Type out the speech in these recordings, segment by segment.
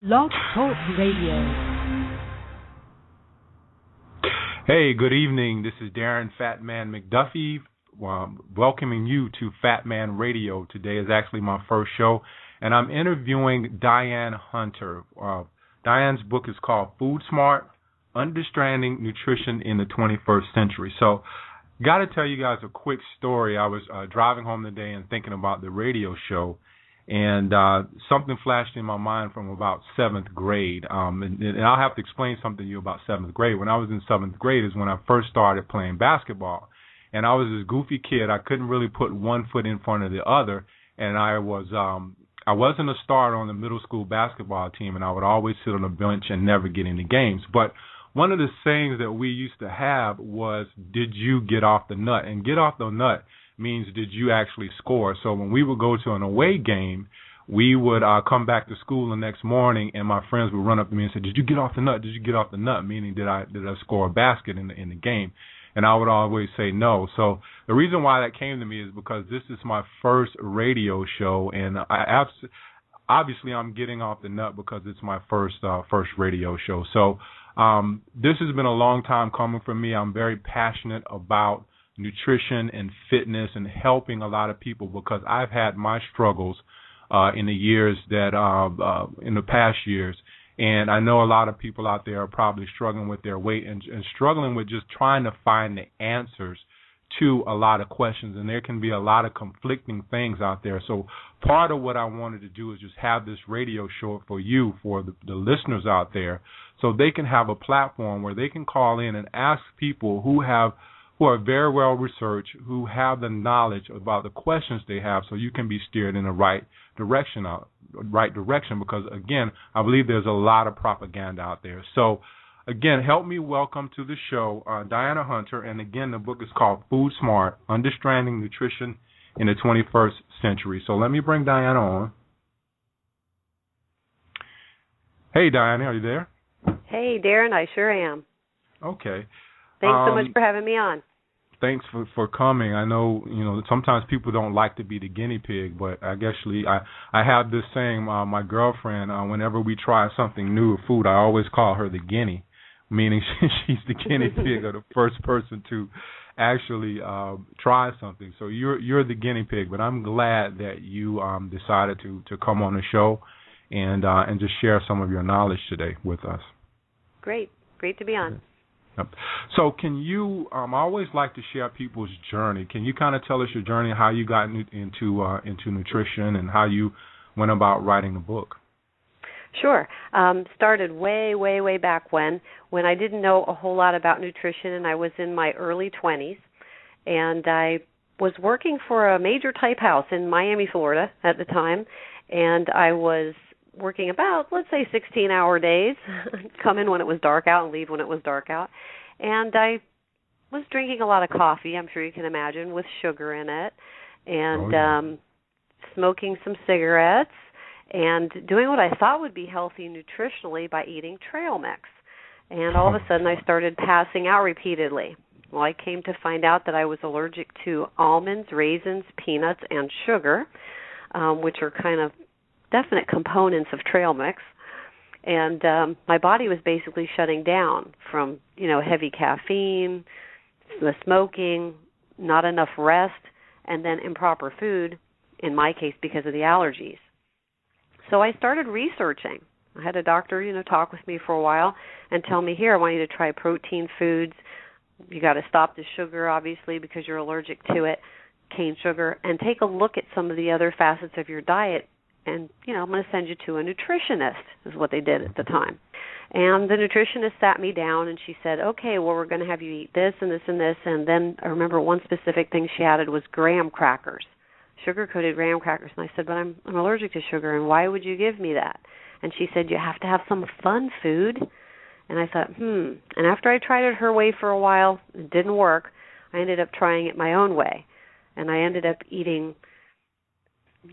Blog Talk Radio. Hey, good evening. This is Darren Fat Man McDuffie, welcoming you to Fat Man Radio. Today is actually my first show, and I'm interviewing Diane Hunter. Diane's book is called Food Smart, Understanding Nutrition in the 21st Century. So, got to tell you guys a quick story. I was driving home today and thinking about the radio show, and something flashed in my mind from about 7th grade. And I'll have to explain something to you about 7th grade. When I was in 7th grade is when I first started playing basketball. And I was this goofy kid. I couldn't really put one foot in front of the other. And I wasn't a starter on the middle school basketball team, and I would always sit on the bench and never get into games. But one of the sayings that we used to have was, did you get off the nut? And get off the nut means did you actually score? So when we would go to an away game, we would come back to school the next morning, and my friends would run up to me and say, did you get off the nut? Did you get off the nut? Meaning, did I score a basket in the game? And I would always say no. So the reason why that came to me is because this is my first radio show, and obviously I'm getting off the nut because it's my first radio show. So this has been a long time coming for me. I'm very passionate about nutrition and fitness and helping a lot of people because I've had my struggles in the years that in the past years, and I know a lot of people out there are probably struggling with their weight and struggling with just trying to find the answers to a lot of questions, and there can be a lot of conflicting things out there. So part of what I wanted to do is just have this radio show for you, for the listeners out there, so they can have a platform where they can call in and ask people who are very well researched, who have the knowledge about the questions they have, so you can be steered in the right direction. Because again, I believe there's a lot of propaganda out there. So again, help me welcome to the show Diane Hunter, and again, the book is called Food Smart: Understanding Nutrition in the 21st Century. So let me bring Diane on. Hey, Diane, are you there? Hey, Darren, I sure am. Okay. Thanks so much for having me on. Thanks for coming. I know, sometimes people don't like to be the guinea pig, but I have this saying, my girlfriend, whenever we try something new, food, I always call her the guinea, meaning she's the guinea pig or the first person to actually try something. So you're the guinea pig, but I'm glad that you decided to come on the show and just share some of your knowledge today with us. Great to be on. So can you, I always like to share people's journey. Can you kind of tell us your journey, how you got into nutrition and how you went about writing the book? Sure. Started way back when I didn't know a whole lot about nutrition, and I was in my early 20s, and I was working for a major type house in Miami, Florida at the time, and I was working about, let's say, 16-hour days, come in when it was dark out and leave when it was dark out. And I was drinking a lot of coffee, I'm sure you can imagine, with sugar in it, and smoking some cigarettes, and doing what I thought would be healthy nutritionally by eating trail mix. And all of a sudden I started passing out repeatedly. Well, I came to find out that I was allergic to almonds, raisins, peanuts, and sugar, which are kind of definite components of trail mix, and my body was basically shutting down from heavy caffeine, the smoking, not enough rest, and then improper food, in my case because of the allergies. So I started researching. I had a doctor talk with me for a while and tell me, here, I want you to try protein foods. You got to stop the sugar, obviously, because you're allergic to it, cane sugar, and take a look at some of the other facets of your diet. And, I'm going to send you to a nutritionist, is what they did at the time. And the nutritionist sat me down, and she said, okay, well, we're going to have you eat this and this and this. And then I remember one specific thing she added was graham crackers, sugar-coated graham crackers. And I said, but I'm allergic to sugar, and why would you give me that? And she said, you have to have some fun food. And I thought, And after I tried it her way for a while, it didn't work. I ended up trying it my own way. And I ended up eating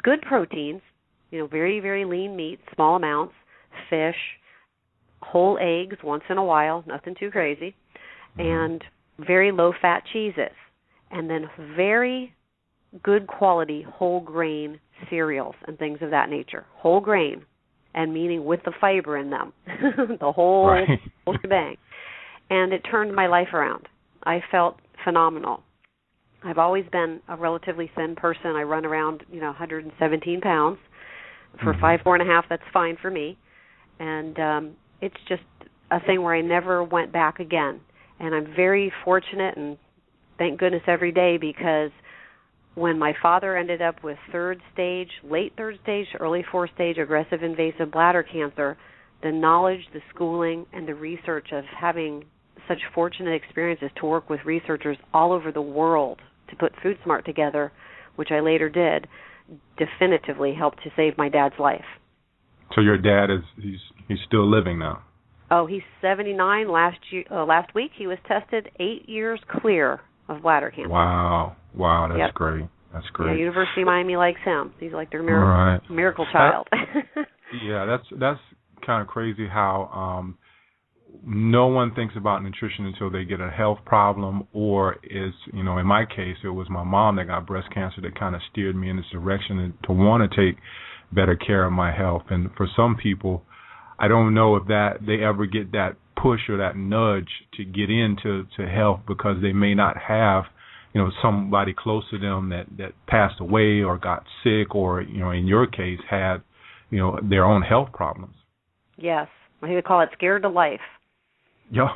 good proteins, very, very lean meat, small amounts, fish, whole eggs once in a while, nothing too crazy, and very low-fat cheeses, and then very good quality whole grain cereals and things of that nature. Whole grain, and meaning with the fiber in them, the whole shebang. And it turned my life around. I felt phenomenal. I've always been a relatively thin person. I run around, 117 pounds. For 5'4.5", that's fine for me. And it's just a thing where I never went back again. And I'm very fortunate, and thank goodness every day, because when my father ended up with late third stage, early fourth stage aggressive invasive bladder cancer, the knowledge, the schooling, and the research of having such fortunate experiences to work with researchers all over the world to put Food Smart together, which I later did, definitively helped to save my dad's life. So your dad he's still living now? Oh, he's 79. Last week he was tested 8 years clear of bladder cancer. Wow, that's great. That's great. Yeah, University of Miami likes him. He's like their miracle child. Yeah, that's kind of crazy how no one thinks about nutrition until they get a health problem, or in my case, it was my mom that got breast cancer that kind of steered me in this direction to want to take better care of my health. And for some people, I don't know if they ever get that push or that nudge to get into health, because they may not have somebody close to them that passed away or got sick, or in your case had their own health problems. Yes, I think they call it scared to life. Yo,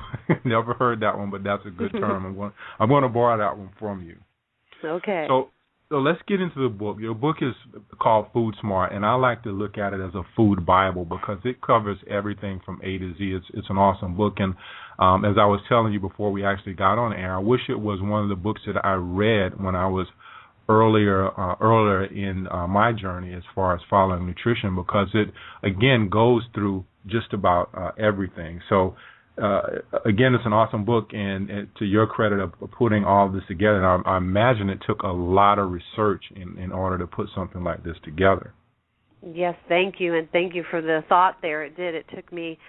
never heard that one, but that's a good term. I'm going to borrow that one from you. Okay. So let's get into the book. Your book is called Food Smart, and I like to look at it as a food Bible because it covers everything from A to Z. It's an awesome book, and as I was telling you before we actually got on air, I wish it was one of the books that I read when I was earlier in my journey as far as following nutrition, because it, again, goes through just about everything. So, again, it's an awesome book, and to your credit of putting all this together, and I imagine it took a lot of research in order to put something like this together. Yes, thank you, and thank you for the thought there. It did. It took me,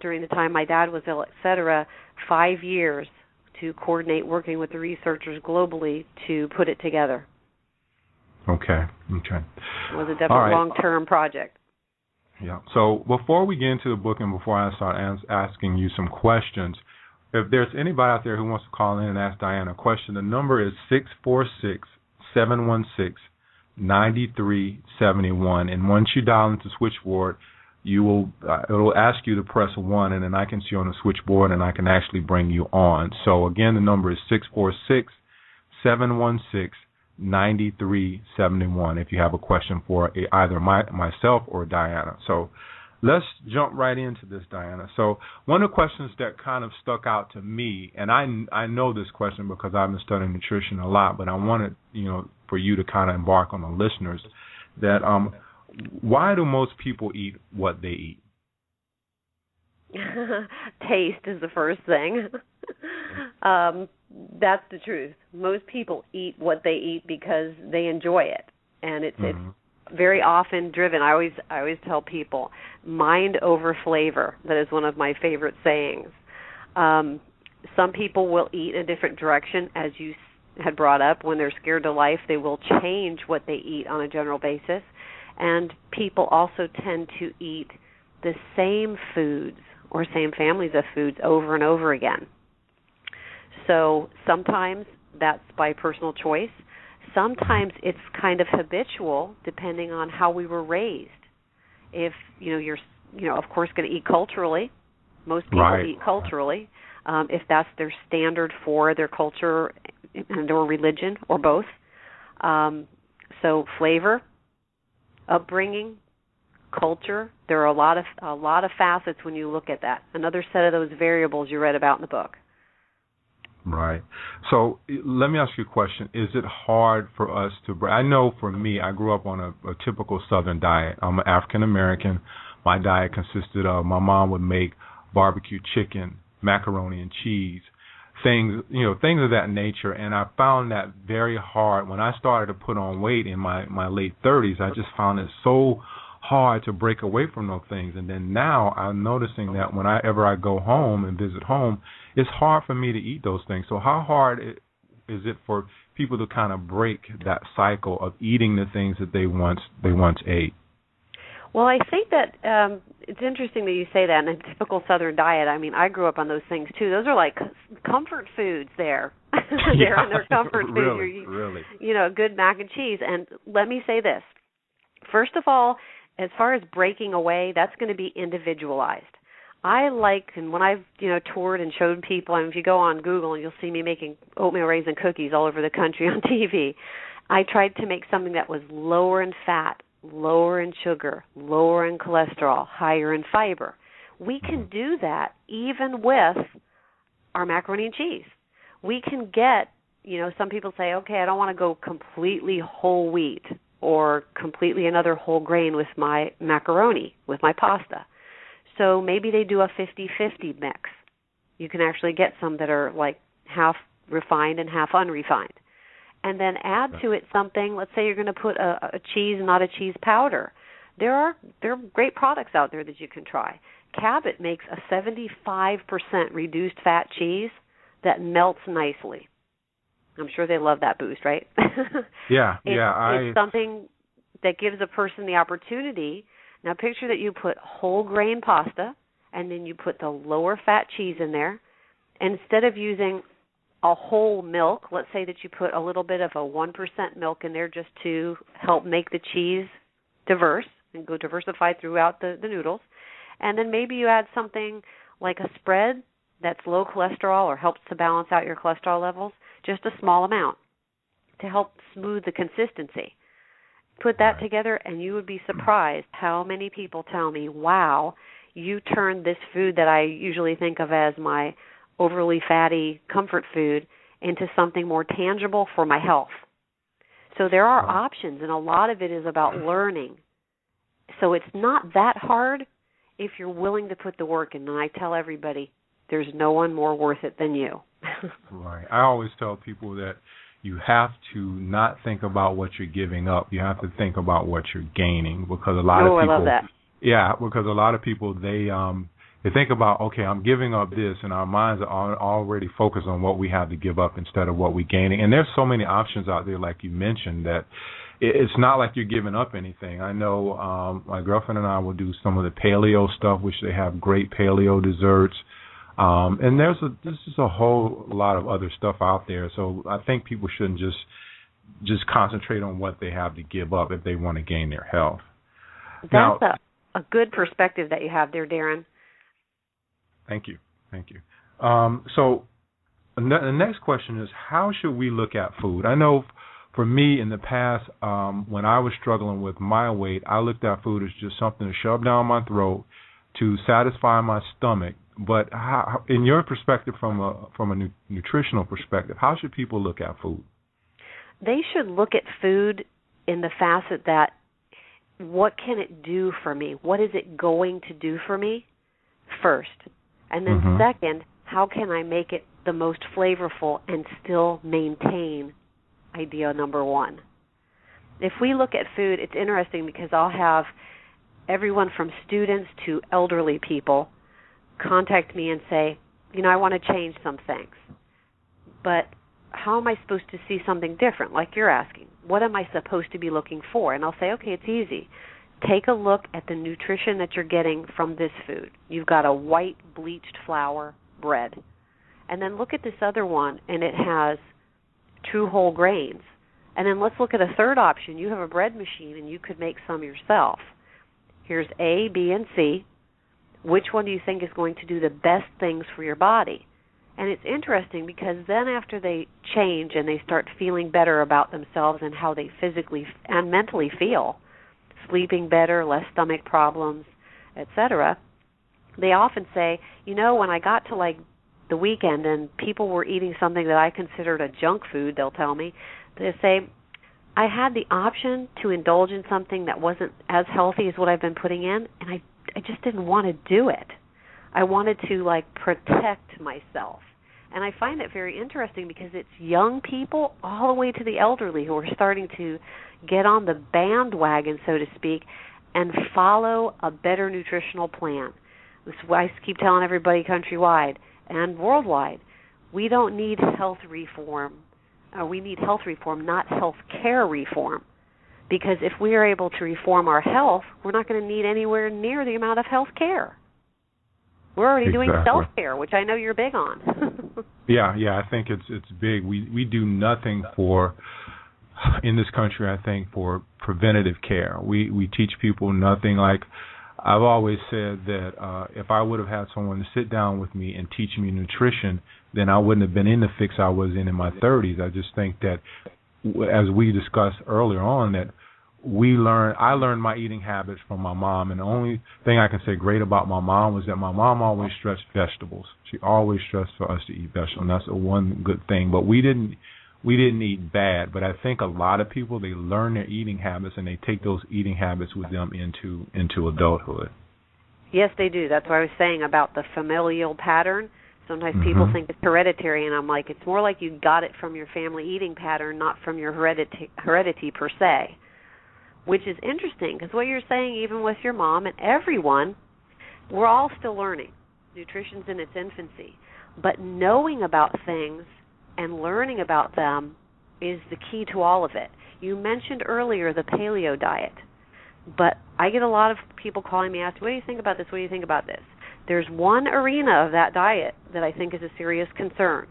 during the time my dad was ill, et cetera, 5 years to coordinate working with the researchers globally to put it together. Okay. It was a definite long-term project. Yeah. So before we get into the book and before I start asking you some questions, if there's anybody out there who wants to call in and ask Diane a question, the number is 646-716-9371. And once you dial into the switchboard, it'll ask you to press 1, and then I can see you on the switchboard, and I can actually bring you on. So again, the number is 646-716-9371 if you have a question for either myself or Diana. So let's jump right into this, Diana. So one of the questions that kind of stuck out to me, and I know this question because I've been studying nutrition a lot, but I wanted for you to kind of embark on the listeners that why do most people eat what they eat? Taste is the first thing. That's the truth. Most people eat what they eat because they enjoy it, and it's very often driven. I always tell people, mind over flavor. That is one of my favorite sayings. Some people will eat a different direction, as you had brought up. When they're scared to life, they will change what they eat on a general basis. And people also tend to eat the same foods or same families of foods over and over again. So sometimes that's by personal choice. Sometimes it's kind of habitual, depending on how we were raised. If you're of course going to eat culturally, most people eat culturally. If that's their standard for their culture and or religion or both. So flavor, upbringing, culture. There are a lot of facets when you look at that. Another set of those variables you read about in the book. Right. So let me ask you a question. Is it hard for us to I know for me, I grew up on a typical Southern diet. I'm an African American. My diet consisted of, my mom would make barbecue chicken, macaroni and cheese, things of that nature. And I found that very hard. When I started to put on weight in my late 30s, I just found it so hard to break away from those things. And then now I'm noticing that whenever I go home and visit home, it's hard for me to eat those things. So how hard is it for people to kind of break that cycle of eating the things that they once ate? Well, I think that it's interesting that you say that. In a typical Southern diet, I mean, I grew up on those things too. Those are like comfort foods there. They're comfort foods. Really. You know, good mac and cheese. And let me say this. First of all, as far as breaking away, that's going to be individualized. I like, and when I've, toured and showed people, and if you go on Google and you'll see me making oatmeal raisin cookies all over the country on TV, I tried to make something that was lower in fat, lower in sugar, lower in cholesterol, higher in fiber. We can do that even with our macaroni and cheese. We can get, some people say, okay, I don't want to go completely whole wheat or completely another whole grain with my macaroni, with my pasta. So maybe they do a 50-50 mix. You can actually get some that are like half refined and half unrefined. And then add to it something, let's say you're going to put a cheese, not a cheese powder. There are great products out there that you can try. Cabot makes a 75% reduced fat cheese that melts nicely. I'm sure they love that boost, right? It's something that gives a person the opportunity. Now picture that you put whole grain pasta and then you put the lower fat cheese in there. And instead of using a whole milk, let's say that you put a little bit of a 1% milk in there just to help make the cheese diverse and go diversified throughout the noodles. And then maybe you add something like a spread that's low cholesterol or helps to balance out your cholesterol levels, just a small amount to help smooth the consistency. Put that together and you would be surprised how many people tell me, wow, you turned this food that I usually think of as my overly fatty comfort food into something more tangible for my health. So there are options, and a lot of it is about learning. So it's not that hard if you're willing to put the work in. And I tell everybody, there's no one more worth it than you. Right. I always tell people that you have to not think about what you're giving up. You have to think about what you're gaining, because a lot of people. I love that. Yeah, because a lot of people they think about, okay, I'm giving up this, and our minds are already focused on what we have to give up instead of what we're gaining. And there's so many options out there, like you mentioned, that it's not like you're giving up anything. I know my girlfriend and I will do some of the paleo stuff, which they have great paleo desserts. And this is a whole lot of other stuff out there. So I think people shouldn't just concentrate on what they have to give up if they want to gain their health. That's a good perspective that you have there, Darren. Thank you. So the next question is, how should we look at food? I know for me in the past, when I was struggling with my weight, I looked at food as just something to shove down my throat to satisfy my stomach. But how, in your perspective, from a nutritional perspective, how should people look at food? They should look at food in the facet that, what can it do for me? What is it going to do for me first? And then second, how can I make it the most flavorful and still maintain idea number one? If we look at food, it's interesting because I'll have everyone from students to elderly people contact me and say, I want to change some things, but how am I supposed to see something different? Like you're asking, what am I supposed to be looking for? And I'll say, okay, it's easy. Take a look at the nutrition that you're getting from this food. You've got a white bleached flour bread. And then look at this other one, and it has true whole grains. And then let's look at a third option. You have a bread machine, and you could make some yourself. Here's A, B, and C. Which one do you think is going to do the best things for your body? And it's interesting because then after they change and they start feeling better about themselves and how they physically and mentally feel, sleeping better, less stomach problems, etc., they often say, when I got to like the weekend and people were eating something that I considered a junk food, they'll tell me, they say, I had the option to indulge in something that wasn't as healthy as what I've been putting in, and I just didn't want to do it. I wanted to protect myself. And I find it very interesting because it's young people all the way to the elderly who are starting to get on the bandwagon, so to speak, and follow a better nutritional plan. This is why I keep telling everybody countrywide and worldwide, we don't need health reform. We need health reform, not health care reform. Because if we are able to reform our health, we're not going to need anywhere near the amount of health care. We're already doing self-care, which I know you're big on. Yeah, I think it's big. We do nothing in this country, I think, for preventative care. We teach people nothing. Like I've always said that if I would have had someone to sit down with me and teach me nutrition, then I wouldn't have been in the fix I was in my 30s. I just think that, as we discussed earlier on, that I learned my eating habits from my mom, and the only thing I can say great about my mom was that my mom always stressed vegetables. She always stressed for us to eat vegetables, and that's the one good thing. But we didn't eat bad. But I think a lot of people, they learn their eating habits and they take those eating habits with them into adulthood. Yes, they do. That's what I was saying about the familial pattern. Sometimes people think it's hereditary, and I'm like, it's more like you got it from your family eating pattern, not from your heredity per se. Which is interesting, because what you're saying, even with your mom and everyone, we're all still learning. Nutrition's in its infancy. But knowing about things and learning about them is the key to all of it. You mentioned earlier the paleo diet, but I get a lot of people calling me, asking, what do you think about this? What do you think about this? There's one arena of that diet that I think is a serious concern,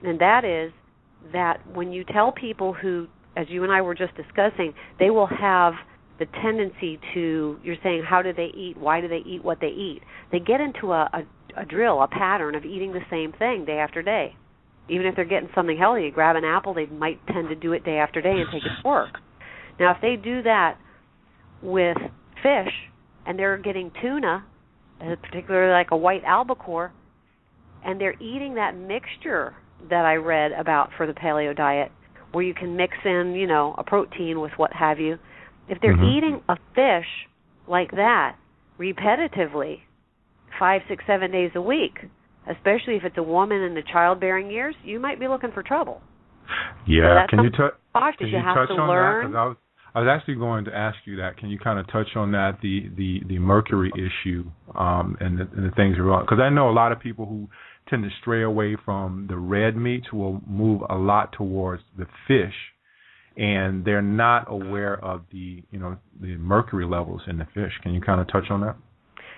and that is that when you tell people who, as you and I were just discussing, they will have the tendency to, you're saying, how do they eat? Why do they eat what they eat? They get into a drill, a pattern of eating the same thing day after day. Even if they're getting something healthy, grab an apple, they might tend to do it day after day and take it to work. Now, if they do that with fish and they're getting tuna, particularly like a white albacore, and they're eating that mixture that I read about for the paleo diet, where you can mix in, a protein with what have you. If they're eating a fish like that repetitively, 5, 6, 7 days a week, especially if it's a woman in the childbearing years, you might be looking for trouble. Yeah, so can you touch on that? Because I was actually going to ask you that. Can you kind of touch on that, the mercury issue and the things around? Because I know a lot of people who tend to stray away from the red meats will move a lot towards the fish, and they're not aware of the mercury levels in the fish. Can you kind of touch on that?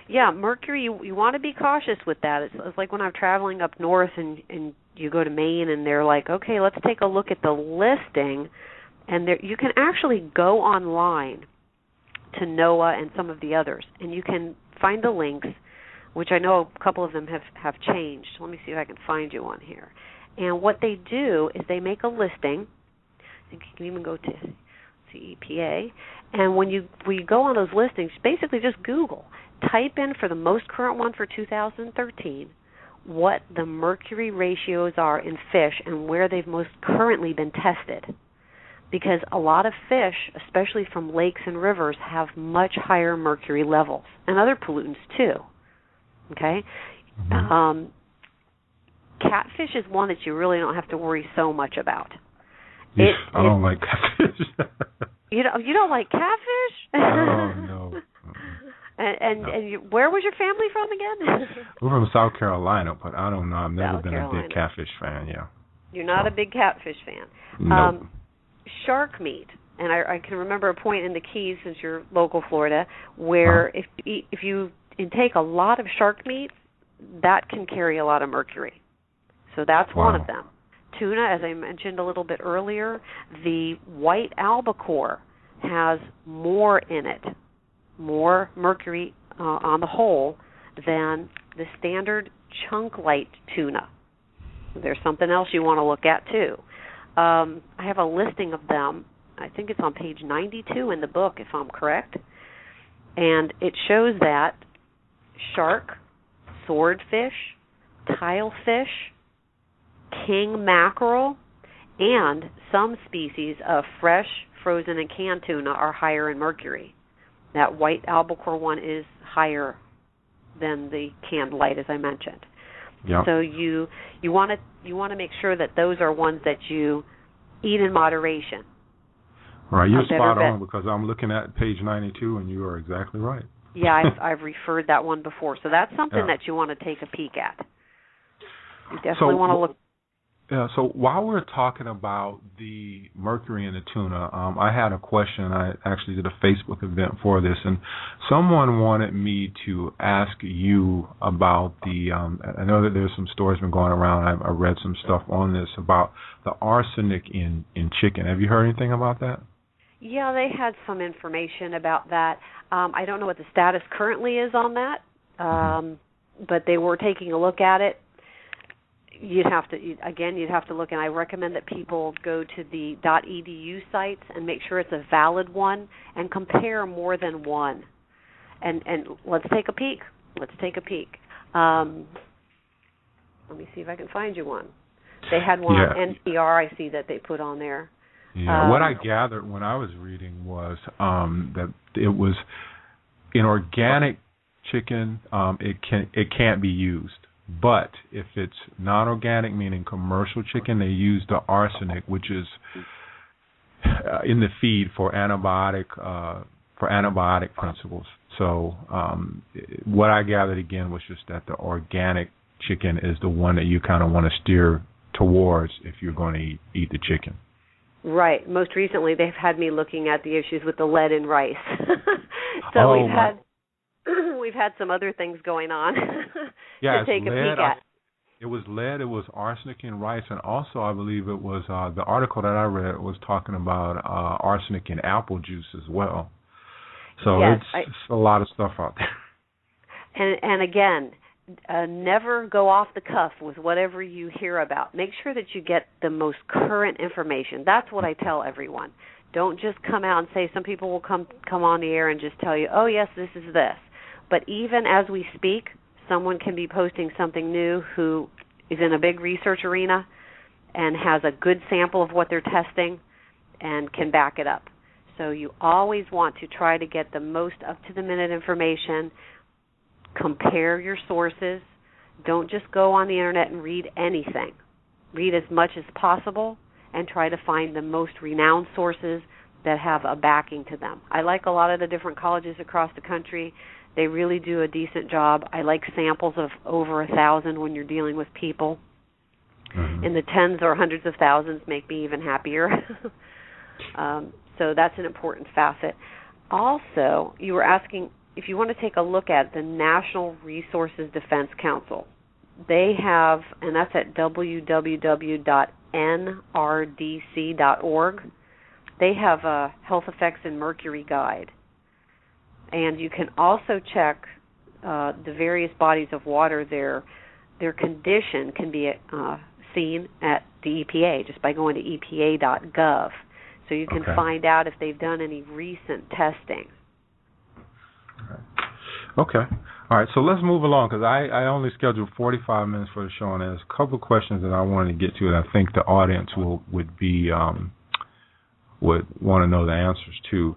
Yeah, mercury, you want to be cautious with that. It's like when I'm traveling up north and you go to Maine and they're like, okay, let's take a look at the listing, and you can actually go online to NOAA and some of the others, and you can find the links, which I know a couple of them have changed. Let me see if I can find you one here. And what they do is they make a listing. I think you can even go to EPA. And when you go on those listings, basically just Google. Type in for the most current one for 2013 what the mercury ratios are in fish and where they've most currently been tested. Because a lot of fish, especially from lakes and rivers, have much higher mercury levels, and other pollutants too. Okay? Catfish is one that you really don't have to worry so much about. I don't like catfish. You don't like catfish? Oh, no. And where was your family from again? We're from South Carolina, but I don't know. I've never been a big catfish fan, You're not a big catfish fan. No. Shark meat, and I can remember a point in the Keys, since you're local Florida, where if you intake a lot of shark meat, that can carry a lot of mercury. So that's one of them. Tuna, as I mentioned a little bit earlier, the white albacore has more in it, more mercury on the whole than the standard chunk light tuna. There's something else you want to look at too. I have a listing of them. I think it's on page 92 in the book, if I'm correct. And it shows that shark, swordfish, tilefish, king mackerel, and some species of fresh, frozen, and canned tuna are higher in mercury. That white albacore one is higher than the canned light, as I mentioned. Yeah. So you want to make sure that those are ones that you eat in moderation. Right, you're spot on, because I'm looking at page 92, and you are exactly right. Yeah, I've referred that one before, so that's something that you want to take a peek at. You definitely want to look. Yeah, so while we're talking about the mercury in the tuna, I had a question. I actually did a Facebook event for this, and someone wanted me to ask you about the. I know that there's some stories been going around. I read some stuff on this about the arsenic in chicken. Have you heard anything about that? Yeah, they had some information about that. I don't know what the status currently is on that, but they were taking a look at it. You'd have to look, and I recommend that people go to the .edu sites and make sure it's a valid one and compare more than one. And let's take a peek. Let me see if I can find you one. They had one on NPR, I see that they put on there. Yeah, what I gathered when I was reading was that it was in organic chicken, it can't be used. But if it's non-organic, meaning commercial chicken, they use the arsenic, which is in the feed for antibiotic principles. So what I gathered again was just that the organic chicken is the one that you kind of want to steer towards if you're going to eat the chicken. Right. Most recently, they've had me looking at the issues with the lead in rice. So we've had some other things going on to take a peek at. It was lead, it was arsenic in rice, and also I believe it was the article that I read was talking about arsenic in apple juice as well. So it's a lot of stuff out there. And again, never go off the cuff with whatever you hear about. Make sure that you get the most current information. That's what I tell everyone. Don't just come out and say, some people will come on the air and just tell you, oh, yes, this is this. But even as we speak, someone can be posting something new who is in a big research arena and has a good sample of what they're testing and can back it up. So you always want to try to get the most up-to-the-minute information. Compare your sources. Don't just go on the Internet and read anything. Read as much as possible and try to find the most renowned sources that have a backing to them. I like a lot of the different colleges across the country. They really do a decent job. I like samples of over 1,000 when you're dealing with people. Mm-hmm. In the tens or hundreds of thousands make me even happier. So that's an important facet. Also, you were asking if you want to take a look at the National Resources Defense Council. They have, and that's at www.nrdc.org. They have a health effects and mercury guide. And you can also check the various bodies of water. Their condition can be seen at the EPA just by going to epa.gov. So you can find out if they've done any recent testing. Okay. All right, so let's move along because I only scheduled 45 minutes for the show, and there's a couple of questions that I wanted to get to that I think the audience would want to know the answers to.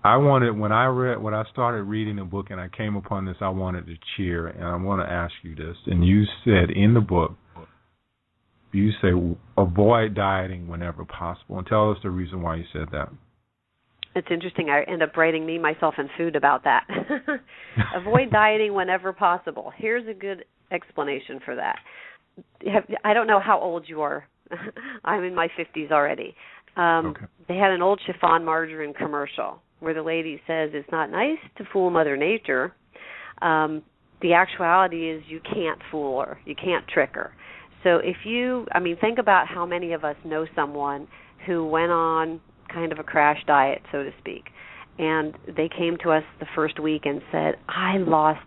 When I started reading the book and I came upon this, I wanted to cheer, and I want to ask you this. And you said in the book, you say avoid dieting whenever possible, and tell us the reason why you said that. It's interesting. I end up writing me, myself, and food about that. Avoid dieting whenever possible. Here's a good explanation for that. I don't know how old you are. I'm in my 50s already. They had an old chiffon margarine commercial where the lady says it's not nice to fool Mother Nature. The actuality is you can't fool her. You can't trick her. So think about how many of us know someone who went on kind of a crash diet, so to speak, and they came to us the first week and said, I lost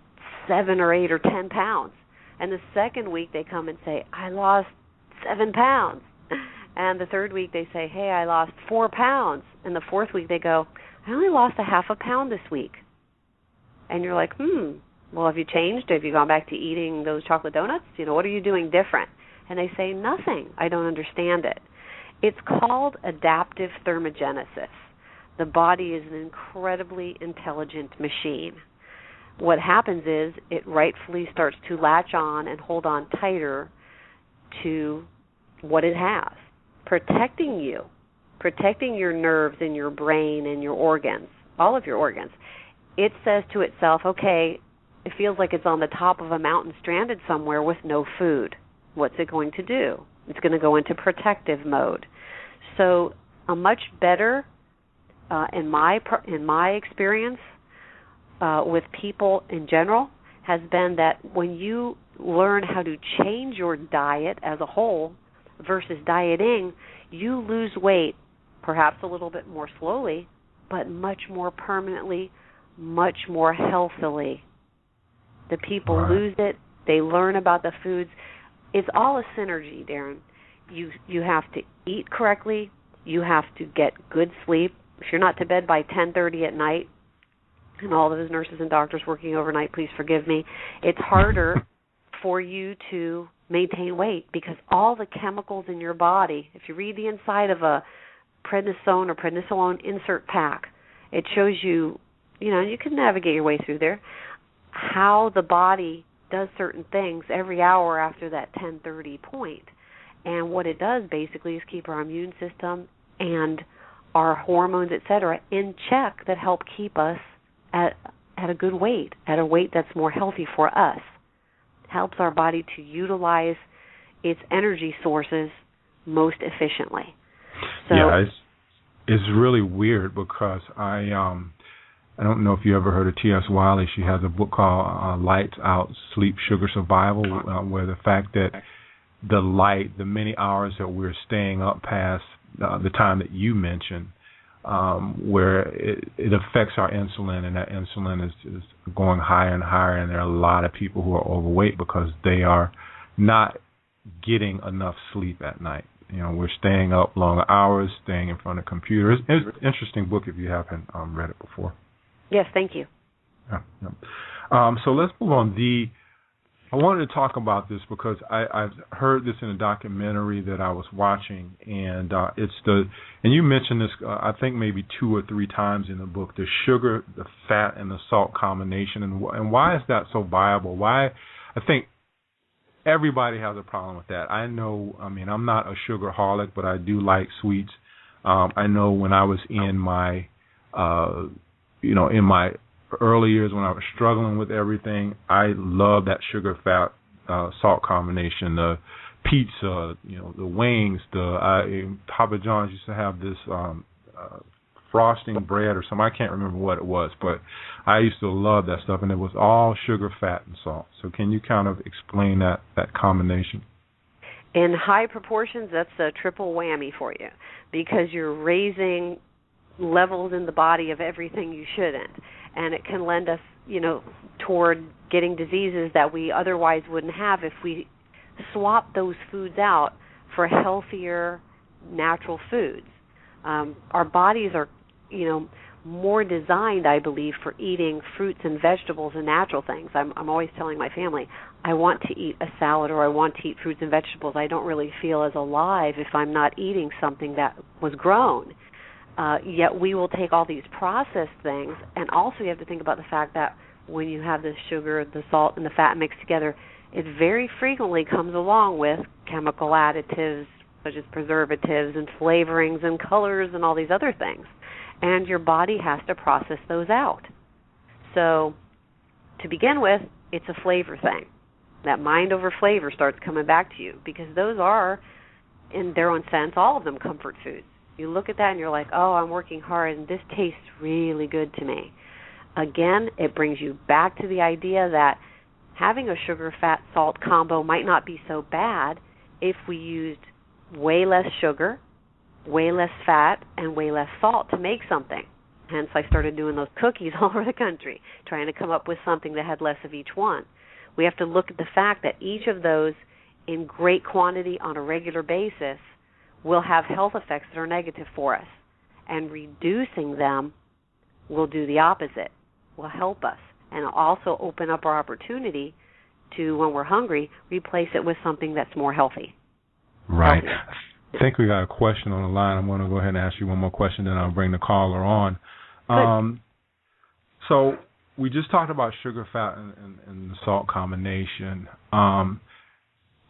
7 or 8 or 10 pounds. And the second week they come and say, I lost 7 pounds. And the third week they say, hey, I lost 4 pounds. And the fourth week they go, I only lost a half a pound this week. And you're like, well, have you changed? Have you gone back to eating those chocolate donuts? What are you doing different? And they say, nothing. I don't understand it. It's called adaptive thermogenesis. The body is an incredibly intelligent machine. What happens is it rightfully starts to latch on and hold on tighter to what it has, protecting you, protecting your nerves and your brain and your organs, all of your organs. It says to itself, okay, it feels like it's on the top of a mountain stranded somewhere with no food. What's it going to do? It's going to go into protective mode. So a much better, in my experience with people in general, has been that when you learn how to change your diet as a whole versus dieting, you lose weight perhaps a little bit more slowly, but much more permanently, much more healthily. The people lose it. They learn about the foods. It's all a synergy, Darren. You have to eat correctly. You have to get good sleep. If you're not to bed by 10:30 at night, and all those nurses and doctors working overnight, please forgive me, it's harder for you to maintain weight because all the chemicals in your body, if you read the inside of a prednisone or prednisolone insert pack, it shows you, you can navigate your way through there, how the body does certain things every hour after that 10:30 point. And what it does basically is keep our immune system and our hormones, et cetera, in check that help keep us at a good weight, at a weight that's more healthy for us. It helps our body to utilize its energy sources most efficiently. So, yeah, it's really weird because I don't know if you ever heard of T.S. Wiley. She has a book called Lights Out, Sleep, Sugar, Survival, where the fact that the many hours that we're staying up past the time that you mentioned, where it affects our insulin, and that insulin is going higher and higher, and there are a lot of people who are overweight because they are not getting enough sleep at night. We're staying up longer hours, staying in front of computers. It's an interesting book if you haven't read it before. Yes, thank you. Yeah. So let's move on. I wanted to talk about this because I've heard this in a documentary that I was watching, and and you mentioned this I think maybe 2 or 3 times in the book, the sugar, the fat, and the salt combination, and why is that so viable? Why? I think everybody has a problem with that. I'm not a sugarholic, but I do like sweets. I know when I was in my in my early years when I was struggling with everything, I loved that sugar, fat, salt combination. The pizza, the wings, Papa John's used to have this frosting bread or something. I can't remember what it was, but I used to love that stuff, and it was all sugar, fat, and salt. So can you kind of explain that combination? In high proportions, that's a triple whammy for you because you're raising levels in the body of everything you shouldn't, and it can lend us, toward getting diseases that we otherwise wouldn't have if we swap those foods out for healthier, natural foods. Our bodies are, more designed, I believe, for eating fruits and vegetables and natural things. I'm always telling my family, I want to eat a salad or I want to eat fruits and vegetables. I don't really feel as alive if I'm not eating something that was grown. Yet we will take all these processed things, and also you have to think about the fact that when you have the sugar, the salt, and the fat mixed together, it very frequently comes along with chemical additives such as preservatives and flavorings and colors and all these other things. And your body has to process those out. So to begin with, it's a flavor thing. That mind over flavor starts coming back to you because those are, in their own sense, all of them comfort foods. You look at that and you're like, oh, I'm working hard and this tastes really good to me. Again, it brings you back to the idea that having a sugar, fat, salt combo might not be so bad if we used way less sugar, way less fat, and way less salt to make something. Hence, I started doing those cookies all over the country, trying to come up with something that had less of each one. We have to look at the fact that each of those in great quantity on a regular basis will have health effects that are negative for us. And reducing them will do the opposite, will help us, and also open up our opportunity to, when we're hungry, replace it with something that's more healthy. Right. I think we got a question on the line. I'm going to go ahead and ask you one more question, then I'll bring the caller on. So we just talked about sugar, fat, and the salt combination.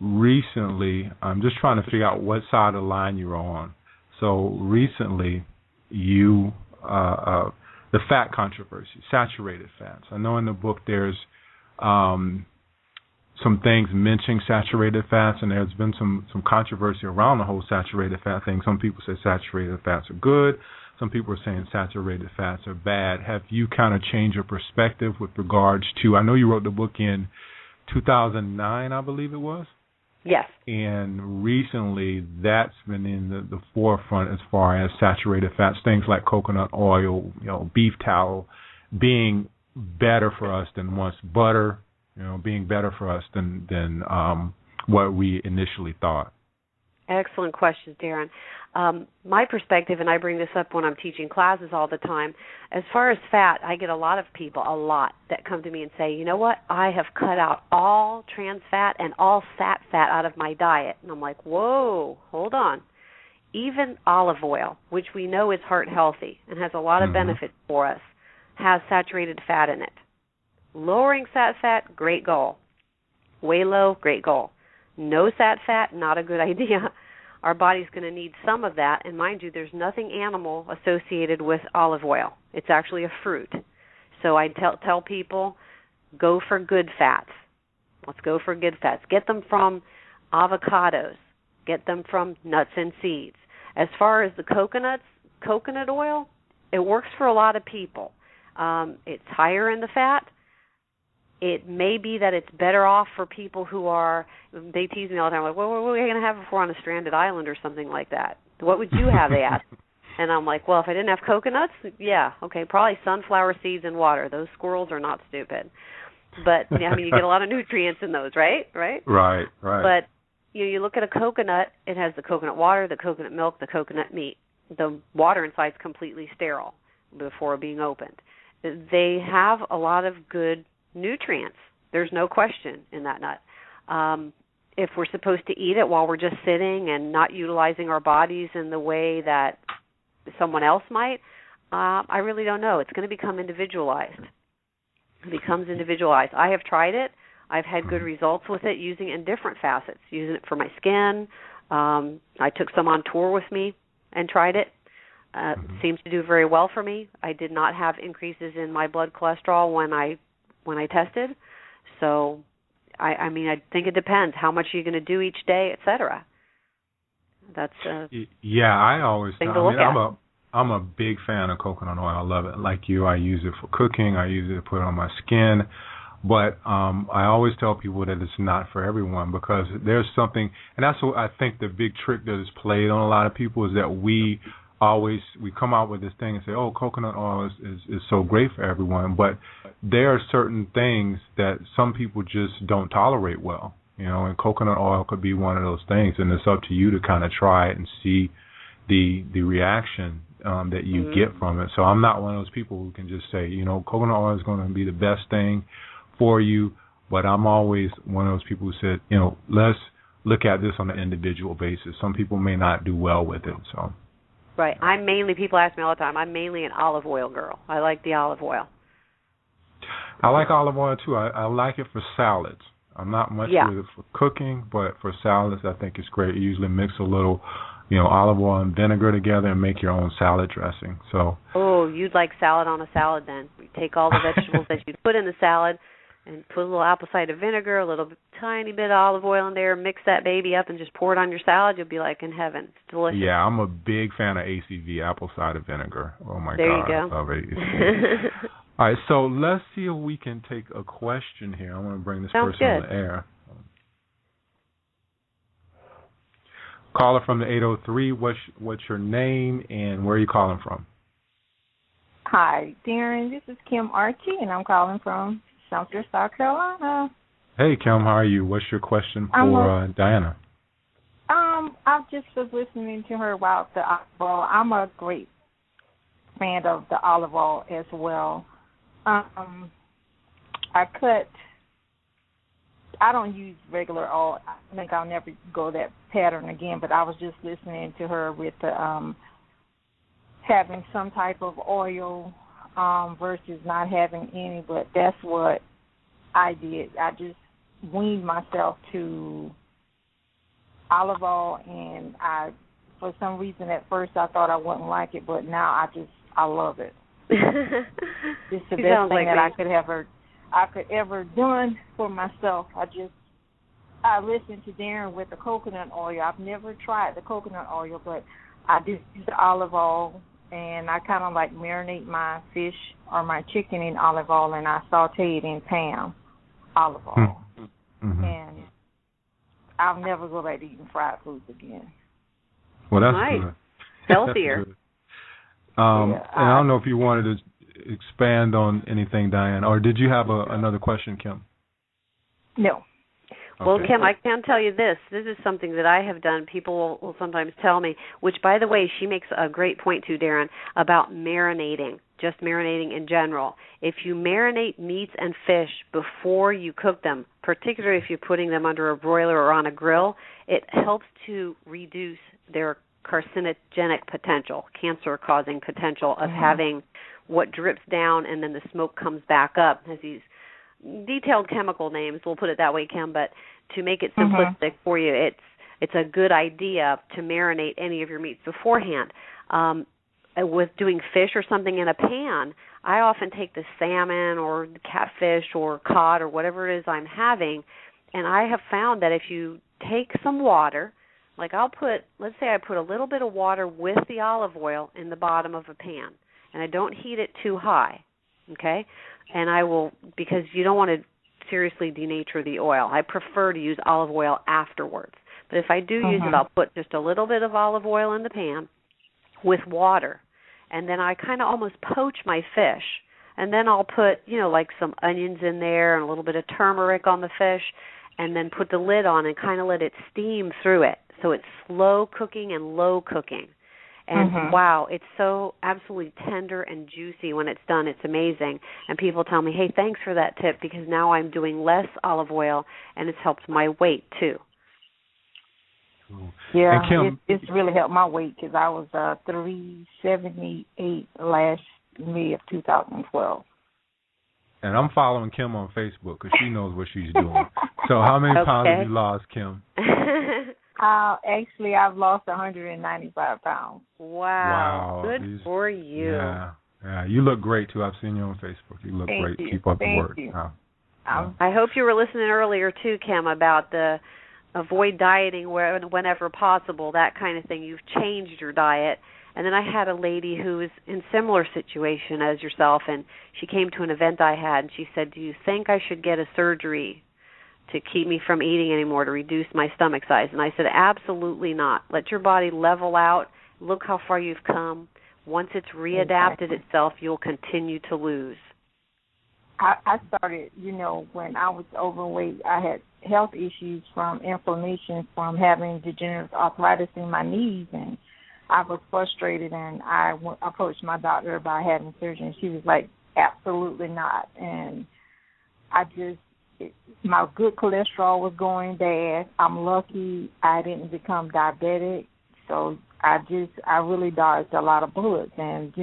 Recently, I'm just trying to figure out what side of the line you're on. So recently, the fat controversy, saturated fats. I know in the book there's some things mentioning saturated fats, and there's been some controversy around the whole saturated fat thing. Some people say saturated fats are good. Some people are saying saturated fats are bad. Have you kind of changed your perspective with regards to, I know you wrote the book in 2009, I believe it was? Yes. And recently that's been in the forefront as far as saturated fats, things like coconut oil, beef tallow being better for us than once, butter, being better for us than what we initially thought. Excellent questions, Darren. My perspective, and I bring this up when I'm teaching classes all the time, as far as fat, I get a lot that come to me and say, you know what, I have cut out all trans fat and all sat fat out of my diet. And I'm like, whoa, hold on. Even olive oil, which we know is heart healthy and has a lot of benefits for us, has saturated fat in it. Lowering sat fat, great goal. Way low, great goal. No sat fat, not a good idea. Our body's going to need some of that, and mind you, there's nothing animal associated with olive oil. It's actually a fruit. So I tell people, go for good fats. Let's go for good fats. Get them from avocados. Get them from nuts and seeds. As far as the coconut oil, it works for a lot of people. It's higher in the fat. It may be that it's better off for people who are, they tease me all the time, like, well, what are we going to have if we're on a stranded island or something like that? What would you have, they ask. And I'm like, well, if I didn't have coconuts, yeah, okay, probably sunflower seeds and water. Those squirrels are not stupid. But, you get a lot of nutrients in those, right? Right. But you look at a coconut, it has the coconut water, the coconut milk, the coconut meat. The water inside is completely sterile before being opened. They have a lot of good nutrients. There's no question in that nut. If we're supposed to eat it while we're just sitting and not utilizing our bodies in the way that someone else might, I really don't know. It's going to become individualized. It becomes individualized. I have tried it. I've had good results with it, using it in different facets, using it for my skin. I took some on tour with me and tried it. Seems to do very well for me. I did not have increases in my blood cholesterol when I tested. So, I think it depends how much you're going to do each day, et cetera. That's I always thing to look at. I'm a big fan of coconut oil. I love it. Like you, I use it for cooking. I use it to put on my skin. But I always tell people that it's not for everyone, because there's something, and that's what I think the big trick that is played on a lot of people is that we come out with this thing and say, oh, coconut oil is so great for everyone, but there are certain things that some people just don't tolerate well, and coconut oil could be one of those things, and it's up to you to kind of try it and see the reaction that you get from it. So I'm not one of those people who can just say, coconut oil is going to be the best thing for you, but I'm always one of those people who said, let's look at this on an individual basis. Some people may not do well with it, so. Right. People ask me all the time, I'm mainly an olive oil girl. I like the olive oil. I like olive oil, too. I like it for salads. I'm not much with it for cooking, but for salads, I think it's great. You usually mix a little, olive oil and vinegar together and make your own salad dressing. So. Oh, you'd like salad on a salad then. You take all the vegetables that you put in the salad and put a little apple cider vinegar, a little tiny bit of olive oil in there, mix that baby up and just pour it on your salad. You'll be like in heaven. It's delicious. Yeah, I'm a big fan of ACV, apple cider vinegar. Oh, my there God. There you go. I love ACV. All right, so let's see if we can take a question here. I want to bring this Sounds person good. on the air. Caller from the 803, what's your name and where are you calling from? Hi, Darren. This is Kim Archie, and I'm calling from Sumter, South Carolina. Hey, Kim, how are you? What's your question for Diana? I just was listening to her about the olive oil. I'm a great fan of the olive oil as well. I don't use regular oil. I think I'll never go that pattern again, but I was just listening to her with the having some type of oil versus not having any, but that's what I did. I just weaned myself to olive oil, and for some reason at first I thought I wouldn't like it, but now I love it. It's the best thing that I could ever done for myself. I just I listened to Darren with the coconut oil. I've never tried the coconut oil, but I do use the olive oil, and I kind of like marinate my fish or my chicken in olive oil, and I saute it in pan olive oil. Mm-hmm. And I'll never go back to eating fried foods again. Well, that's nice. good. Healthier. That's good. And I don't know if you wanted to expand on anything, Diane, or did you have another question, Kim? No. Well, Okay. Kim, I can tell you this. This is something that I have done. People will sometimes tell me, which, by the way, she makes a great point too, Darren, about marinating, just marinating in general. If you marinate meats and fish before you cook them, particularly if you're putting them under a broiler or on a grill, it helps to reduce their carcinogenic potential, cancer-causing potential of having what drips down and then the smoke comes back up as these detailed chemical names, we'll put it that way, Kim, but to make it simplistic for you, it's a good idea to marinate any of your meats beforehand. With doing fish or something in a pan, I often take the salmon or the catfish or cod or whatever it is I'm having, and I have found that if you take some water, like let's say I put a little bit of water with the olive oil in the bottom of a pan, and I don't heat it too high, okay? And I will, because you don't want to seriously denature the oil. I prefer to use olive oil afterwards. But if I do use it, I'll put just a little bit of olive oil in the pan with water. And then I kind of almost poach my fish. And then I'll put, like some onions in there and a little bit of turmeric on the fish, and then put the lid on and kind of let it steam through it. So it's slow cooking and low cooking. And wow, it's so absolutely tender and juicy when it's done. It's amazing. And people tell me, hey, thanks for that tip, because now I'm doing less olive oil and it's helped my weight too. Yeah, Kim, it's really helped my weight, because I was 378 last May of 2012. And I'm following Kim on Facebook because she knows what she's doing. So how many pounds have you lost, Kim? Actually, I've lost 195 pounds. Wow. Good for you. Yeah, you look great, too. I've seen you on Facebook. You look great. Keep up the work. I hope you were listening earlier, too, Kim, about the avoid dieting whenever possible, that kind of thing. You've changed your diet. And then I had a lady who was in similar situation as yourself, and she came to an event I had, and she said, do you think I should get a surgery to keep me from eating anymore, to reduce my stomach size? And I said, absolutely not. Let your body level out. Look how far you've come. Once it's readapted itself, you'll continue to lose. I started, when I was overweight, I had health issues from inflammation from having degenerative arthritis in my knees, and I was frustrated, and I approached my doctor about having surgery, and she was like, absolutely not. And my good cholesterol was going bad. I'm lucky I didn't become diabetic, so I really dodged a lot of bullets, and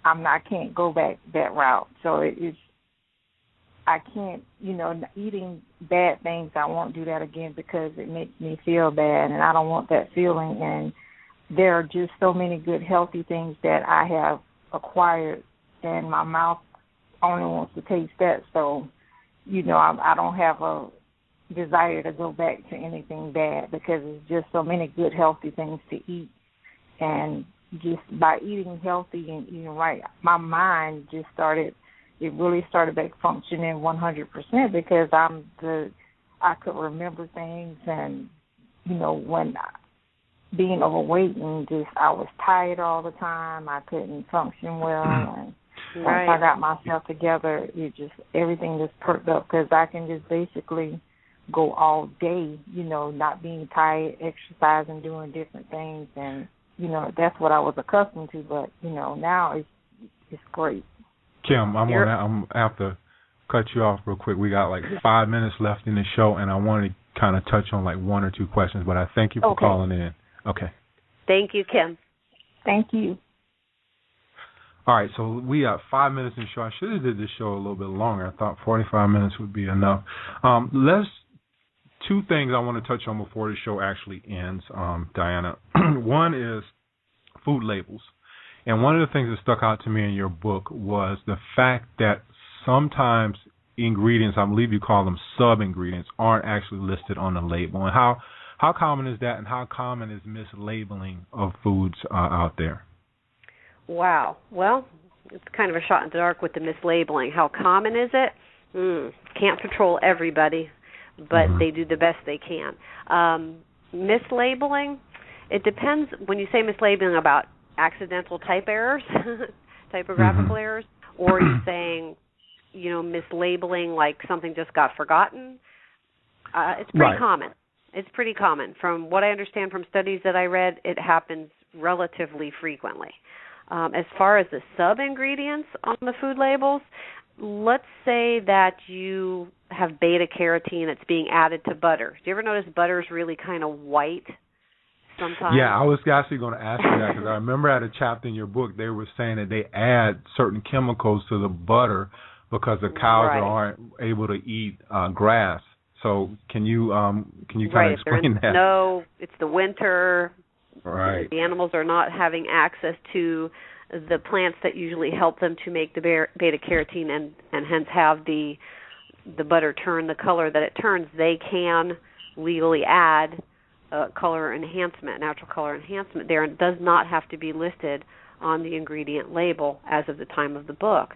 I can't go back that route. So I can't, eating bad things, I won't do that again because it makes me feel bad, and I don't want that feeling. And there are just so many good, healthy things that I have acquired, and my mouth only wants to taste that. So, I don't have a desire to go back to anything bad because it's just so many good, healthy things to eat. And just by eating healthy and eating right, my mind just really started back functioning 100% because I could remember things, and, when being overweight and I was tired all the time, I couldn't function well, and once I got myself together, everything just perked up because I can just basically go all day, not being tired, exercising, doing different things, and, that's what I was accustomed to, but, now it's great. Kim, I'm gonna have to cut you off real quick. We got like 5 minutes left in the show, and I want to kind of touch on like one or two questions, but I thank you for calling in. Okay. Thank you, Kim. Thank you. All right, so we got 5 minutes in the show. I should have did this show a little bit longer. I thought 45 minutes would be enough. Two things I want to touch on before the show actually ends, Diana. One is food labels. And one of the things that stuck out to me in your book was the fact that sometimes ingredients, I believe you call them sub-ingredients, aren't actually listed on the label. And how common is that, and how common is mislabeling of foods out there? Wow. Well, it's kind of a shot in the dark with the mislabeling. How common is it? Can't control everybody, but they do the best they can. Mislabeling, it depends. When you say mislabeling, about accidental type errors, typographical errors, or are you saying, mislabeling like something just got forgotten? It's pretty common. It's pretty common. From what I understand from studies that I read, it happens relatively frequently. As far as the sub-ingredients on the food labels, let's say that you have beta-carotene that's being added to butter. Do you ever notice butter is really kind of white sometimes? Yeah, I was actually going to ask you that, because I remember at a chapter in your book they were saying that they add certain chemicals to the butter because the cows aren't able to eat grass. So can you kind of explain that? No, it's the winter. Right. The animals are not having access to the plants that usually help them to make the beta-carotene and hence have the butter turn the color that it turns. They can legally add color enhancement, natural color enhancement there, and it does not have to be listed on the ingredient label as of the time of the book.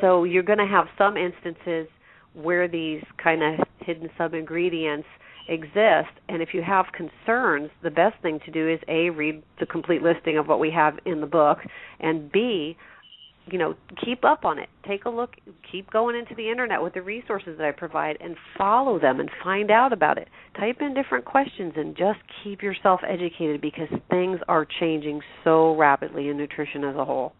So you're going to have some instances where these kind of hidden sub-ingredients exist, and if you have concerns, the best thing to do is A, read the complete listing of what we have in the book, and B, keep up on it. Take a look, keep going into the internet with the resources that I provide and follow them and find out about it. Type in different questions and just keep yourself educated, because things are changing so rapidly in nutrition as a whole.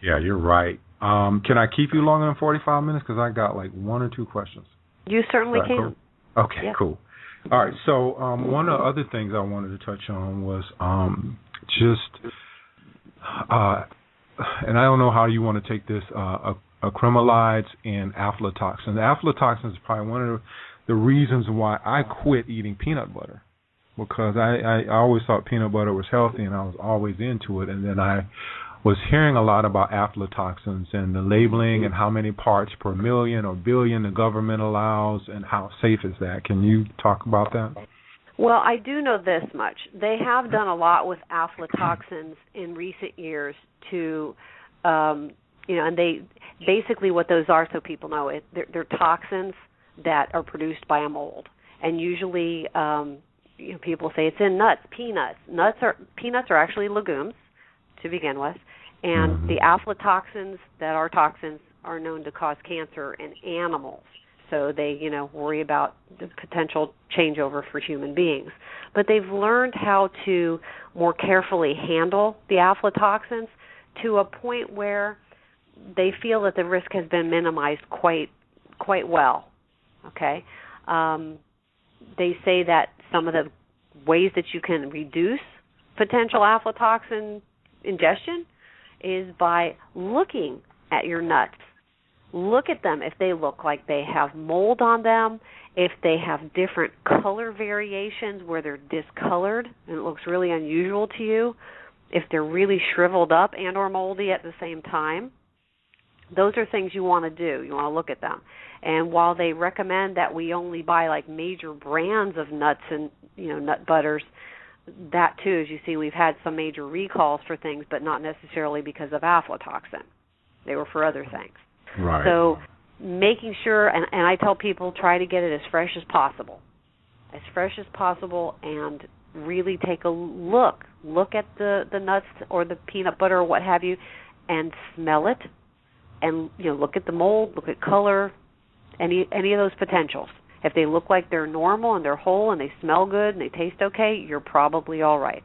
Yeah, you're right. Can I keep you longer than 45 minutes? Because I got like one or two questions. You certainly can. Cool. Okay, cool. All right, so one of the other things I wanted to touch on was and I don't know how you want to take this, acrylamides and aflatoxins. Aflatoxins is probably one of the reasons why I quit eating peanut butter, because I always thought peanut butter was healthy and I was always into it, and then I was hearing a lot about aflatoxins and the labeling and how many parts per million or billion the government allows, and how safe is that. Can you talk about that? Well, I do know this much. They have done a lot with aflatoxins in recent years to, and they basically what those are, so people know it, they're toxins that are produced by a mold. And usually people say it's in nuts, peanuts. Peanuts are actually legumes to begin with. And the aflatoxins that are toxins are known to cause cancer in animals. So they, worry about the potential changeover for human beings. But they've learned how to more carefully handle the aflatoxins to a point where they feel that the risk has been minimized quite well. Okay? They say that some of the ways that you can reduce potential aflatoxin ingestion is by looking at your nuts. Look at them if they look like they have mold on them, if they have different color variations where they're discolored and it looks really unusual to you, if they're really shriveled up and or moldy at the same time. Those are things you want to do. You want to look at them. And while they recommend that we only buy like major brands of nuts and nut butters, that too, as you see, we've had some major recalls for things, but not necessarily because of aflatoxin. They were for other things. Right. So making sure, and I tell people, try to get it as fresh as possible. As fresh as possible, and really take a look. Look at the nuts or the peanut butter or what have you, and smell it. And look at the mold, look at color, any of those potentials. If they look like they're normal and they're whole and they smell good and they taste okay, you're probably all right.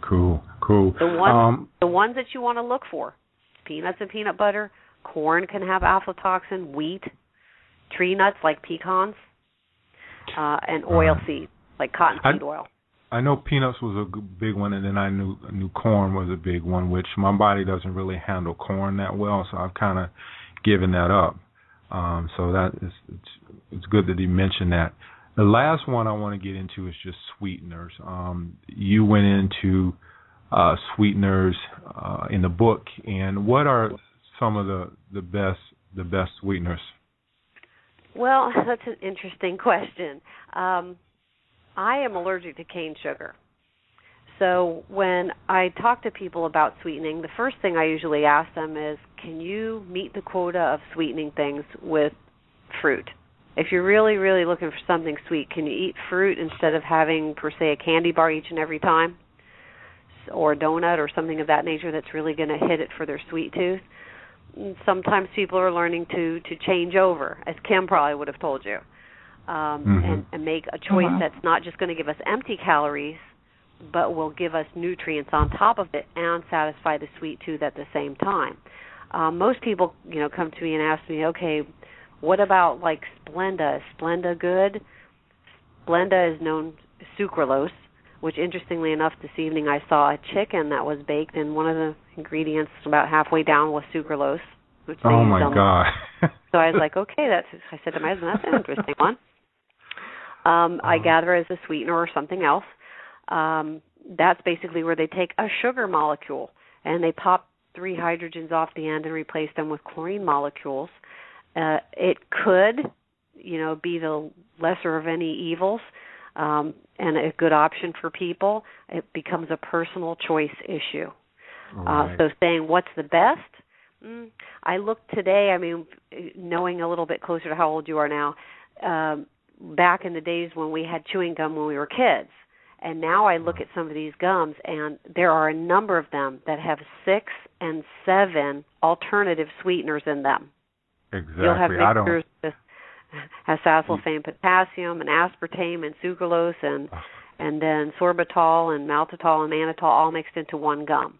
Cool. The ones that you want to look for: peanuts and peanut butter, corn can have aflatoxin, wheat, tree nuts like pecans, and oil seeds like cottonseed oil. I know peanuts was a big one, and then I knew corn was a big one, which my body doesn't really handle corn that well, so I've kind of given that up. So that is, it's good that you mentioned that. The last one I want to get into is just sweeteners. You went into sweeteners in the book, and what are some of the best sweeteners? Well, that's an interesting question. I am allergic to cane sugar. So when I talk to people about sweetening, the first thing I usually ask them is, can you meet the quota of sweetening things with fruit? If you're really, really looking for something sweet, can you eat fruit instead of having, per se, a candy bar each and every time? Or a donut or something of that nature that's really going to hit it for their sweet tooth? Sometimes people are learning to change over, as Kim probably would have told you, and make a choice that's not just going to give us empty calories, but will give us nutrients on top of it and satisfy the sweet tooth at the same time. Most people, come to me and ask me, okay, what about like Splenda? Is Splenda good? Splenda is known as sucralose, which interestingly enough, this evening I saw a chicken that was baked, and one of the ingredients about halfway down was sucralose. Which they oh my God! So I was like, okay, I said to my husband, that's an interesting one. I gather as a sweetener or something else. That's basically where they take a sugar molecule and they pop 3 hydrogens off the end and replace them with chlorine molecules. It could, be the lesser of any evils, and a good option for people. It becomes a personal choice issue. Right. So saying what's the best, I look today, knowing a little bit closer to how old you are now, back in the days when we had chewing gum when we were kids. And now I look at some of these gums, and there are a number of them that have 6 and 7 alternative sweeteners in them. Exactly. You'll have mixtures that has acesulfame, potassium, and aspartame, and sucralose, and then sorbitol, and maltitol, and mannitol, all mixed into one gum.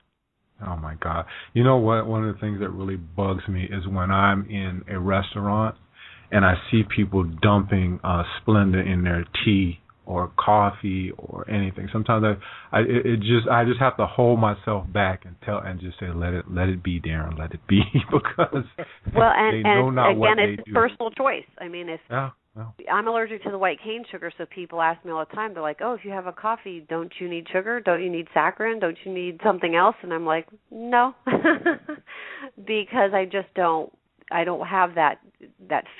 Oh, my God. You know what? One of the things that really bugs me is when I'm in a restaurant and I see people dumping Splenda in their tea or coffee or anything. Sometimes I just have to hold myself back and just say, let it be, Darren, let it be, because they know not what they do. Again, it's personal choice. Yeah. I'm allergic to the white cane sugar, so people ask me all the time, they're like, oh, if you have a coffee, don't you need sugar? Don't you need saccharin? Don't you need something else? And I'm like, no, because I don't have that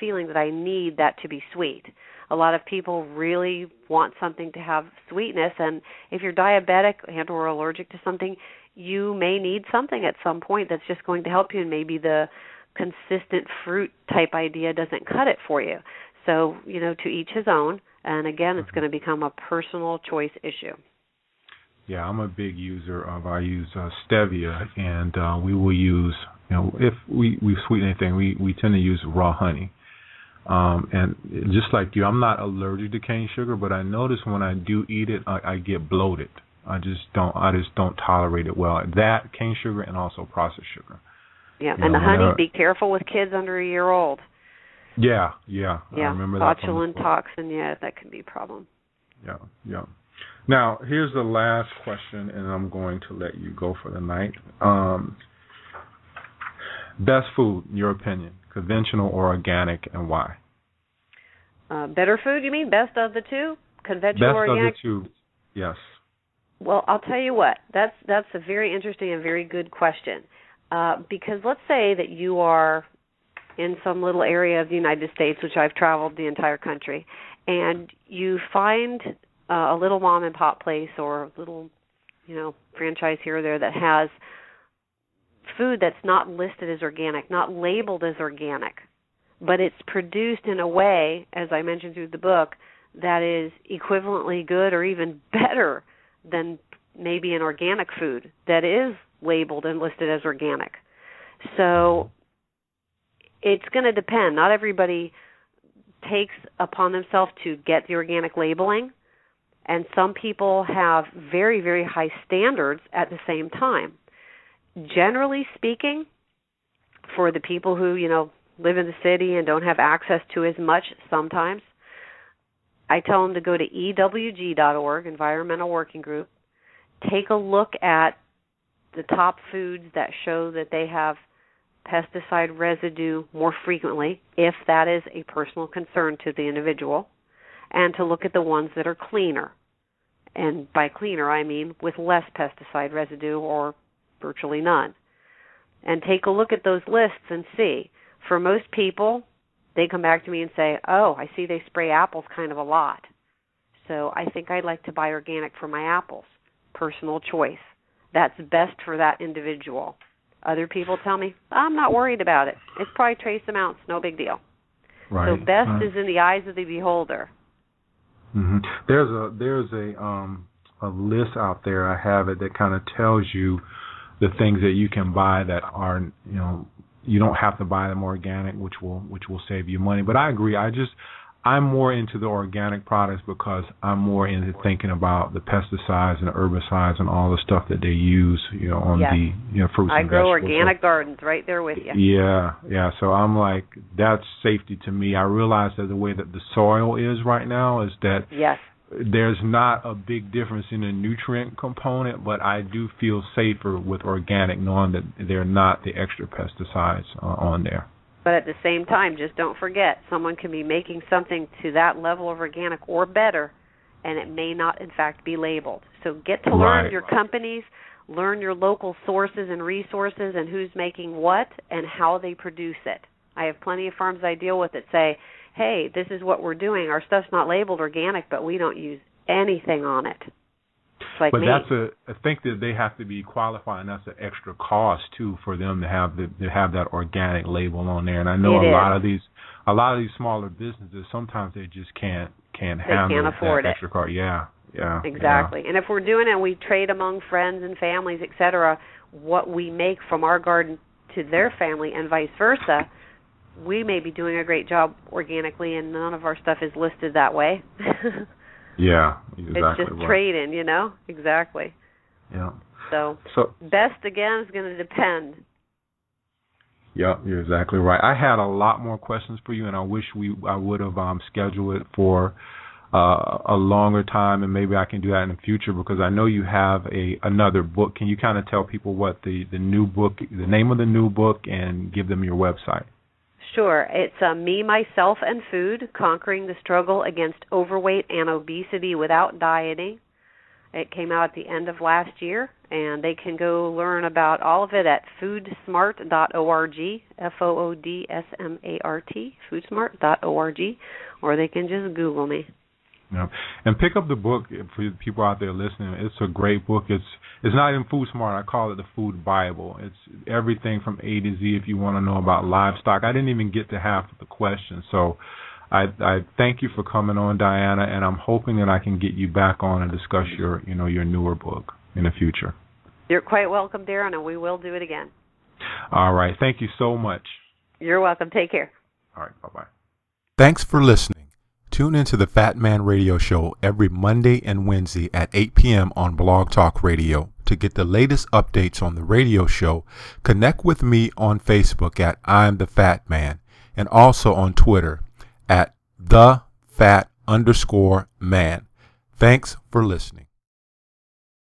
feeling that I need that to be sweet. A lot of people really want something to have sweetness, and if you're diabetic and or allergic to something, you may need something at some point that's just going to help you, and maybe the consistent fruit type idea doesn't cut it for you. So, to each his own, and again, it's going to become a personal choice issue. Yeah, I'm a big user of, I use stevia, and we will use, if we sweeten anything, we tend to use raw honey. And just like you, I'm not allergic to cane sugar, but I notice when I do eat it, I get bloated. I just don't tolerate it well. That, cane sugar, and also processed sugar. Yeah, and the honey, be careful with kids under a year old. Yeah. I remember that. Botulinum toxin, that can be a problem. Yeah. Now, here's the last question, and I'm going to let you go for the night. Best food, in your opinion, conventional or organic, and why? Better food, you mean? Best of the two? Conventional or organic? Best of the two, yes. Well, I'll tell you what. That's a very interesting and very good question. Because let's say that you are in some little area of the United States, which I've traveled the entire country, and you find a little mom and pop place or a little, franchise here or there that has food that's not listed as organic, not labeled as organic, but it's produced in a way, as I mentioned through the book, that is equivalently good or even better than maybe an organic food that is labeled and listed as organic. So it's going to depend. Not everybody takes upon themselves to get the organic labeling, and some people have very, very high standards at the same time. Generally speaking, for the people who, live in the city and don't have access to as much sometimes, I tell them to go to EWG.org, Environmental Working Group, take a look at the top foods that show that they have pesticide residue more frequently, if that is a personal concern to the individual, and to look at the ones that are cleaner. And by cleaner, I mean with less pesticide residue or virtually none. and take a look at those lists and see. For most people, they come back to me and say, oh, I see they spray apples kind of a lot. So I think I'd like to buy organic for my apples. Personal choice. That's best for that individual. Other people tell me, I'm not worried about it. It's probably trace amounts, no big deal. Right. So best is in the eyes of the beholder. Mm-hmm. There's a list out there. I have it that kind of tells you the things that you can buy that are, you don't have to buy them organic, which will save you money. But I agree. I'm more into the organic products because I'm more into thinking about the pesticides and the herbicides and all the stuff that they use, on yes. the fruits and vegetables. I grow organic gardens right there with you. Yeah. So I'm like, that's safety to me. I realize that the way that the soil is right now is that yes. there's not a big difference in the nutrient component, but I do feel safer with organic knowing that they're not the extra pesticides on there. But at the same time, just don't forget, someone can be making something to that level of organic or better, and it may not, in fact, be labeled. So get to learn your companies, learn your local sources and resources and who's making what and how they produce it. I have plenty of farms I deal with that say, hey, this is what we're doing. Our stuff's not labeled organic, but we don't use anything on it. Like but me. I think that they have to be qualified, and that's an extra cost too for them to have that organic label on there. And I know a lot of these smaller businesses sometimes they just can't handle afford that extra cost. Yeah. Exactly. Yeah. And if we're doing it, we trade among friends and families, etc. What we make from our garden to their family and vice versa. We may be doing a great job organically, and none of our stuff is listed that way. Yeah, exactly. It's just trading, Exactly. Yeah. So best, again, is going to depend. Yeah, you're exactly right. I had a lot more questions for you, and I wish I would have scheduled it for a longer time, and maybe I can do that in the future because I know you have another book. Can you kind of tell people what the new book, the name of the new book, and give them your website? Sure. It's Me, Myself, and Food, Conquering the Struggle Against Overweight and Obesity Without Dieting. It came out at the end of last year, and they can go learn about all of it at foodsmart.org, FOODSMART, foodsmart.org, or they can just Google me. Yeah. And pick up the book for people out there listening. It's a great book. It's not in Food Smart. I call it the Food Bible. It's everything from A to Z if you want to know about livestock. I didn't even get to half of the questions. So I thank you for coming on, Diana, and I'm hoping that I can get you back on and discuss your newer book in the future. You're quite welcome, Darren, and we will do it again. All right. Thank you so much. You're welcome. Take care. All right. Bye-bye. Thanks for listening. Tune into the Fat Man Radio Show every Monday and Wednesday at 8 p.m. on Blog Talk Radio. To get the latest updates on the radio show, connect with me on Facebook at I'm the Fat Man and also on Twitter at @thefat_man. Thanks for listening.